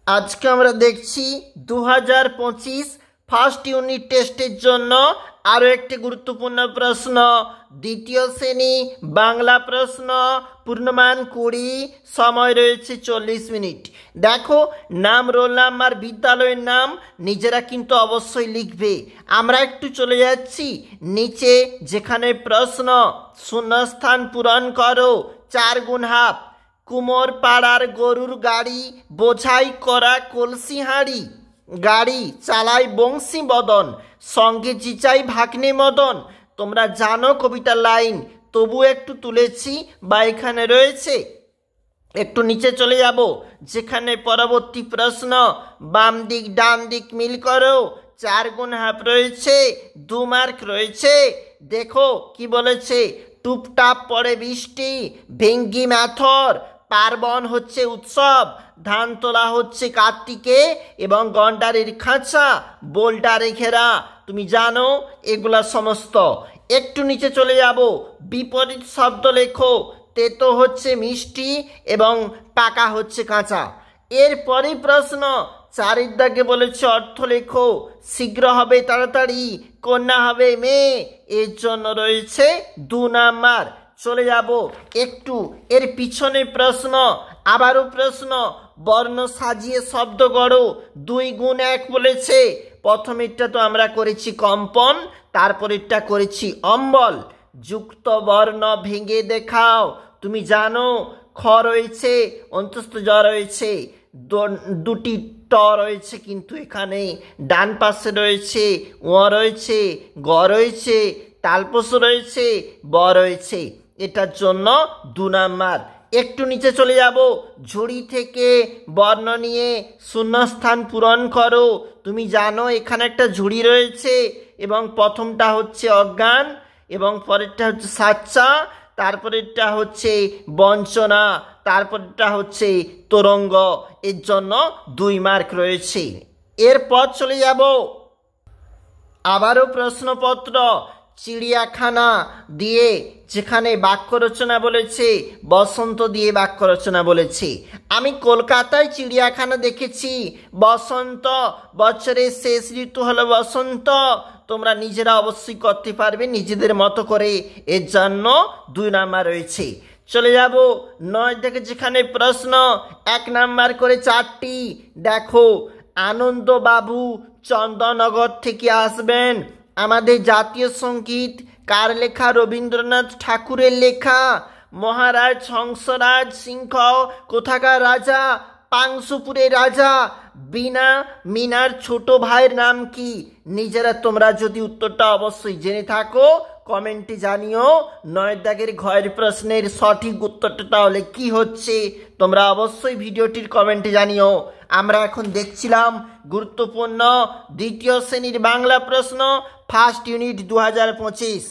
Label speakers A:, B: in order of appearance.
A: আজকে আমরা দেখছি 2025 ফার্স্ট ইউনিট টেস্টের জন্য আরও একটি গুরুত্বপূর্ণ প্রশ্ন। দ্বিতীয় শ্রেণী বাংলা প্রশ্ন, পূর্ণমান 20, সময় রয়েছে 40 মিনিট। দেখো, নাম, রোল নাম্বার, বিদ্যালয়ের নাম নিজেরা কিন্তু অবশ্যই লিখবে। আমরা একটু চলে যাচ্ছি নিচে, যেখানে প্রশ্ন শূন্যস্থান পূরণ করো 4 গুণ হাফ। কুমোর পাড়ার গরুর গাড়ি বোঝাই করা কলসি হাঁড়ি, গাড়ি চালাই বংশী বদন, সঙ্গে জিচাই ভাগ্নে মদন। তোমরা জানো কবিতার লাইন, তবু একটু তুলেছি বা এখানে রয়েছে। একটু নিচে চলে যাব, যেখানে পরবর্তী প্রশ্ন বাম দিক ডান দিক মিল করো 4 গুণ হাফ রয়েছে, 2 মার্ক রয়েছে। দেখো কি বলেছে, টুপটাপ পড়ে বৃষ্টি, ভেঙ্গি ম্যাথর, পার্বণ হচ্ছে উৎসব, ধান তোলা হচ্ছে কার্তিকে, এবং গন্ডারের খাঁচা বোল্ডারে ঘেরা। তুমি জানো এগুলা সমস্ত। একটু নিচে চলে যাব, বিপরীত শব্দ লেখো। তেতো হচ্ছে মিষ্টি এবং পাকা হচ্ছে কাঁচা। এরপরে প্রশ্ন 4 দাগে বলেছে অর্থ লেখো। শীঘ্র হবে তাড়াতাড়ি, কন্যা হবে মেয়ে, এর জন্য রয়েছে 2 নাম্বার। চলে যাব একটু এর পিছনে প্রশ্ন, আবারও প্রশ্ন, বর্ণ সাজিয়ে শব্দ গড়ো। 2 গুণ 1 বলেছে। প্রথমেরটা তো আমরা করেছি কম্পন, তারপরেরটা করেছি অম্বল। যুক্ত বর্ণ ভেঙে দেখাও। তুমি জানো খ রয়েছে, অন্তস্থ জ রয়েছে, 2টি ট রয়েছে, কিন্তু এখানে ডান পাশে রয়েছে ও রয়েছে, গ রয়েছে, তালপস রয়েছে, ব রয়েছে। এটার জন্য 2 নাম্বার। একটু নিচে চলে যাব, ঝুড়ি থেকে বর্ণ নিয়ে শূন্যস্থান পূরণ করো। তুমি জানো এখানে একটা ঝুড়ি রয়েছে এবং প্রথমটা হচ্ছে অজ্ঞান এবং পরেরটা হচ্ছে সাচ্চা, তারপরেরটা হচ্ছে বঞ্চনা, তারপরেরটা হচ্ছে তরঙ্গ। এর জন্য 2 মার্ক রয়েছে। এরপর চলে যাব আবারও প্রশ্নপত্র, চিড়িয়াখানা দিয়ে যেখানে বাক্য রচনা বলেছে, বসন্ত দিয়ে বাক্য রচনা বলেছে। আমি কলকাতায় চিড়িয়াখানা দেখেছি। বসন্ত, বছরের শেষ ঋতু হলো বসন্ত। তোমরা নিজেরা অবশ্যই করতে পারবে নিজেদের মতো করে, এর জন্য 2 নাম্বার রয়েছে। চলে যাব 9 থেকে, যেখানে প্রশ্ন 1 নাম্বার করে 4টি। দেখো, আনন্দবাবু চন্দননগর থেকে আসবেন। আমাদের জাতীয় সঙ্গীত কার লেখা? রবীন্দ্রনাথ ঠাকুরের লেখা। মহারাজ হংসরাজ সিংহ কোথাকার রাজা? পাংশুপুরের রাজা। বিনা মিনার ছোট ভাইয়ের নাম কি? নিজেরা তোমরা যদি উত্তরটা অবশ্যই জেনে থাকো কমেন্টে জানিও। 9 দাগের ঘয়ের প্রশ্নের সঠিক উত্তরটা তাহলে কি হচ্ছে তোমরা অবশ্যই ভিডিওটির কমেন্টে জানিও। আমরা এখন দেখছিলাম গুরুত্বপূর্ণ দ্বিতীয় শ্রেণীর বাংলা প্রশ্ন, ফার্স্ট ইউনিট 2025।